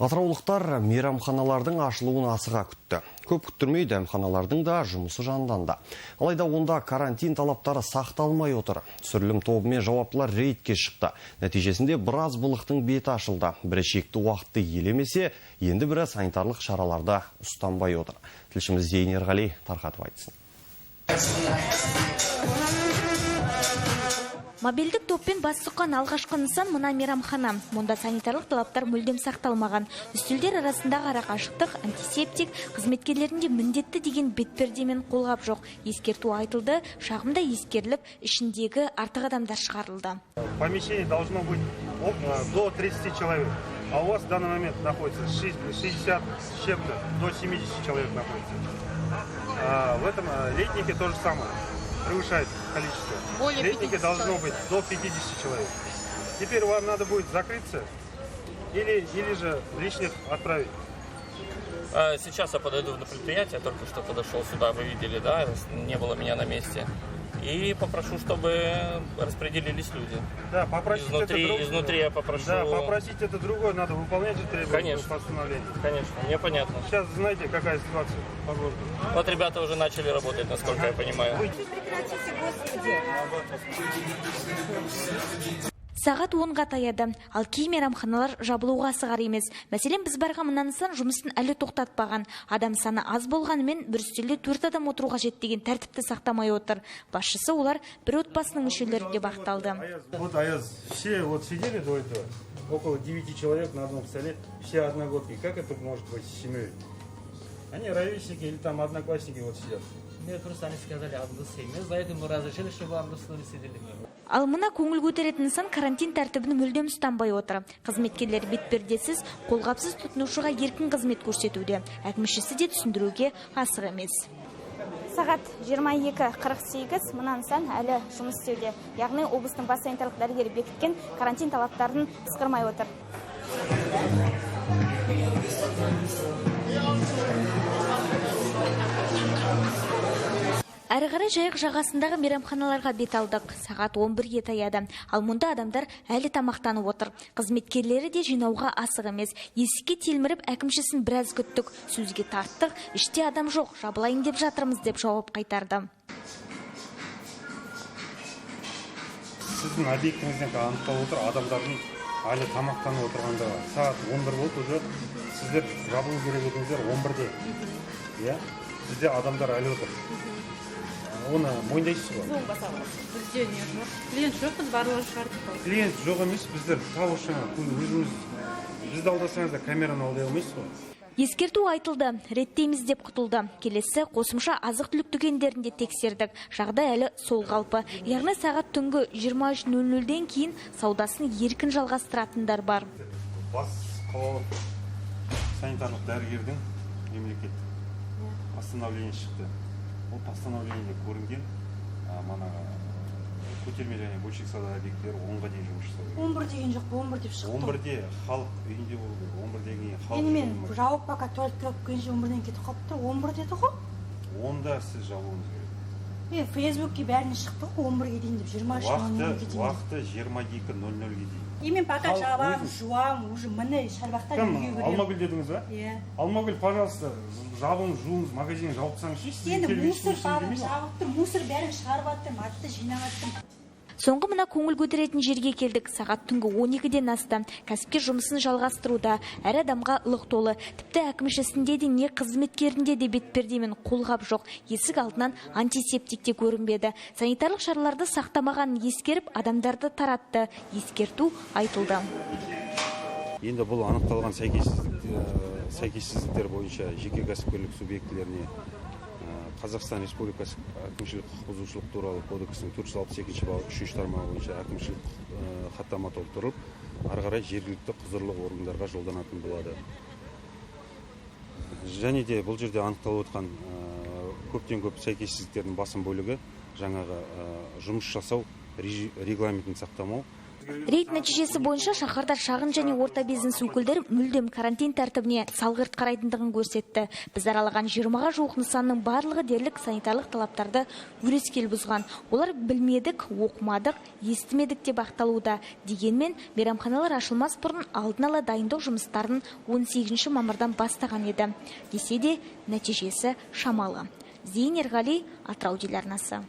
Атыраулықтар мейрамханалардың ашылуын асыға күтті. Көп күттірмей дәмханалардың да жұмысы жанданды. Алайда онда карантин талаптары сақталмай отыр. Түсірілім тобымен жауаптылар рейдке шықты. Нәтижесінде біраз былықтың беті ашылды. Бірі шекті уақытты елемесе, енді бірі санитарлық шараларды ұстанбай отыр. Тілшіміз Зейн Ерғали тарқатып айтсын. Мобильдік топпен бас сұққан алғашқы нысан мына мейрамхана. Мұнда санитарлық талаптар мүлдем сақталмаған. Үстелдер арасындағы арақашықтық, антисептик, қызметкерлерінде міндетті деген бетпердемен қолғап жоқ. Ескерту айтылды, шағымда ескеріліп, ішіндегі артық адамдар шығарылды. Помещение должно быть до 30 человек. А у вас в данный момент находится 60 с чем-то, до 70 человек находится. В этом летнике то же самое. Превышает количество. Летники должно быть до 50 человек. Теперь вам надо будет закрыться или же лишних отправить. Сейчас я подойду на предприятие, только что подошел сюда, вы видели, да, не было меня на месте. И попрошу, чтобы распределились люди. Да, попросить изнутри я попрошу. Да, попросить это другое, надо выполнять же требования постановления. Конечно, мне понятно. Сейчас знаете, какая ситуация по городу. Вот ребята уже начали работать, насколько я понимаю. Сағат 10-ға таяды, ал кей мейрамханалар жабылуға асығар емес. Мәселен, біз барған мына нысан жұмысын әлі тоқтатпаған. Адам саны аз болғанымен бір үстелде 4 адам отыруға қажет деген тәртіпті сақтамай отыр. Басшысы олар бір отбасының мүшелері деп ақталды. Вот Аяз, все вот сидели до этого, около 9 человек на одном столе, все одногодки. Как это может быть с семьей? Они ровесники или там одноклассники вот сидят. Мне просто они сказали одну семью, поэтому разрешили, чтобы одну столе сидели. Ал мына көңіл көтеретін нысан карантин тәртібін мүлдем ұстанбай отыр. Қызметкерлер бетпердесіз, қолғапсыз тұтынушыға еркін қызмет көрсетуде. Әкімшісі де түсіндіруге асық емес. Сағат 22:48 мына нысан әлі жұмыс істеуде. Яғни облыстың бас санитарлық дәрігері бекіткен карантин талаптарын ысқырмай отыр. Әрі қарай жайық жағасындағы мейрамханаларға бет алдық. Сағат 11-ге таяды. Ал мұнда адамдар әлі тамақтанып отыр. Қызметкерлері де жинауға асық емес. Есікке телміріп әкімшісін біраз күттік. Сөзге тарттық. Іште адам жоқ, жабылайын деп жатырмыз деп жауап қайтарды. Сіздің объектіңізден анықталып отыр, адамдардың әлі тамақтанып отырғандығы. Сағат 11 болды, уже сіздер жабылу керек едіңіздер 11-де. Иә? Бізде адамдар әлі отыр. Оны мойындайсыз ғой? Бізде не жоқ. Клиент жоқ, біз барлығын шығардық қой. Клиент жоқ емес, біздер табушыны өзіміз бізді алдасаңыз да камераны алдай алмайсыз ғой. Ескерту айтылды, реттейміз деп құтылды. Келесі қосымша азық-түлік дүкендерінде тексердік. Жағдай әлі сол қалпы. Яғни сағат түнгі 23:00-ден кейін саудасын еркін жалғастыратындар бар. Бас қалалық санитарлық дәрігердің мемлекеттік постановление шықты. Ол постановлениеде көрінген мана көтерме және бөлшек сауда объекттері 10-ға дейін жұмыс жасау керек. 11 деген жоқ, 11 деп шықты. 11-де халық үйінде болу керек. 11-ден кейін халық. Енді мен жауап пока толтырып келгенше 11-ден кетіп қалыпты. 11 деді ғой. Онда сіз жабуыңыз керек. Мен Фейсбукке бәріне шықты ғой 11-ге дейін деп 23:00-ге дейін. Уақыты 22:00-ге дейін. Мен пока жабам, жуам, уже міне шарбақтар үйге кіремін. Алмагүл дедіңіз ба? Иә. Алмагүл, пожалуйста, жабыңыз, жуыңыз, магазин жауып тастаңызшы. Енді мусор жабып тұр, мусор бәрін шығарып аттым, атты жинап аттым. Соңғы мына көңіл көтеретін жерге келдік. Сағат түнгі 12-ден асты. Кәсіпкер жұмысын жалғастыруда. Әр адамға лық толы. Тіпті әкімшісінде де не қызметкерінде де бетпердемен қолғап жоқ. Есік алдынан антисептик те көрінбеді. Санитарлық шараларды сақтамағанын ескеріп, адамдарды таратты. Ескерту айтылды. Енді бұл анықталған сәйкессіздіктер бойынша жеке кәсіпкерлік субъектілеріне Қазақстан Республикасы әкімшілік құқық бұзушылық туралы кодексінің 462 бабы 3 тармағы бойынша әкімшілік хаттама толтырылып, ары қарай жергілікті құзырлы органдарға жолданатын болады. Және де бұл жерде анықталып отқан көптен көп сәйкессіздіктердің басым бөлігі жаңағы жұмыс жасау регламентін сақтамау, Рейд нәтижесі бойынша шаһарда шағын және орта бизнес өкілдері мүлдем карантин тәртібіне салғырт қарайтындығын көрсетті. Біз аралаған 20-ға жуық нысанның барлығы дерлік санитарлық талаптарды өрескел бұзған. Олар білмедік, оқымадық, естімедік деп ақталуда. Дегенмен, мейрамханалар ашылмас бұрын алдын ала дайындық жұмыстарын 18 мамырдан бастаған еді. Десе де нәтижесі шамалы. Зейін Ерғали, Атырау телеарнасы.